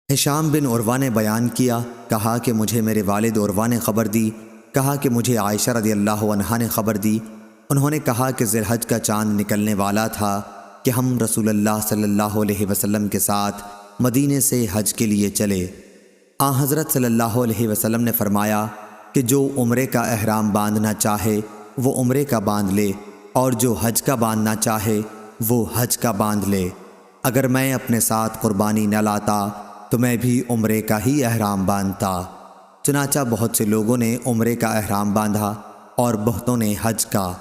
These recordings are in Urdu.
ہشام بن عروہ نے بیان کیا، کہا کہ مجھے میرے والد عروہ نے خبر دی، کہا کہ مجھے عائشہ رضی اللہ عنہا نے خبر دی۔ انہوں نے کہا کہ ذی الحج کا چاند نکلنے والا تھا کہ ہم رسول اللہ صلی اللہ علیہ وسلم کے ساتھ مدینے سے حج کے لیے چلے۔ حضرت صلی اللہ علیہ وسلم نے فرمایا کہ جو عمرے کا احرام باندھنا چاہے وہ عمرے کا باندھ لے، اور جو حج کا باندھنا چاہے وہ حج کا باندھ لے۔ اگر میں اپنے ساتھ قربانی نہ لاتا تو میں بھی عمرے کا ہی احرام باندھتا۔ چنانچہ بہت سے لوگوں نے عمرے کا احرام باندھا اور بہتوں نے حج کا۔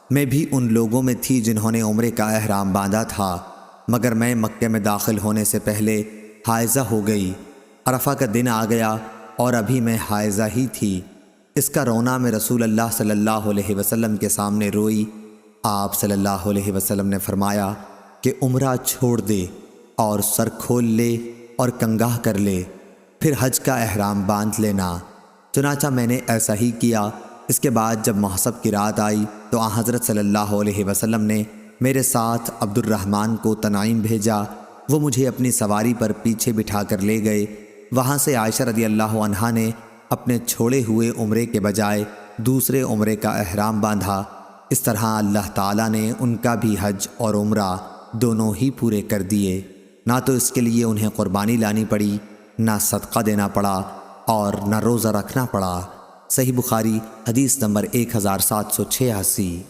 میں بھی ان لوگوں میں تھی جنہوں نے عمرے کا احرام باندھا تھا، مگر میں مکے میں داخل ہونے سے پہلے حائضہ ہو گئی۔ عرفہ کا دن آ گیا اور ابھی میں حائضہ ہی تھی۔ اس کا رونا میں رسول اللہ صلی اللہ علیہ وسلم کے سامنے روئی۔ آپ صلی اللہ علیہ وسلم نے فرمایا کہ عمرہ چھوڑ دے اور سر کھول لے اور کنگاہ کر لے، پھر حج کا احرام باندھ لینا۔ چنانچہ میں نے ایسا ہی کیا۔ اس کے بعد جب محسب کی رات آئی تو حضرت صلی اللہ علیہ وسلم نے میرے ساتھ عبد الرحمن کو تنعیم بھیجا۔ وہ مجھے اپنی سواری پر پیچھے بٹھا کر لے گئے۔ وہاں سے عائشہ رضی اللہ عنہا نے اپنے چھوڑے ہوئے عمرے کے بجائے دوسرے عمرے کا احرام باندھا۔ اس طرح اللہ تعالیٰ نے ان کا بھی حج اور عمرہ دونوں ہی پورے کر دیے۔ نہ تو اس کے لیے انہیں قربانی لانی پڑی، نہ صدقہ دینا پڑا، اور نہ روزہ رکھنا پڑا۔ صحیح بخاری حدیث نمبر 1786۔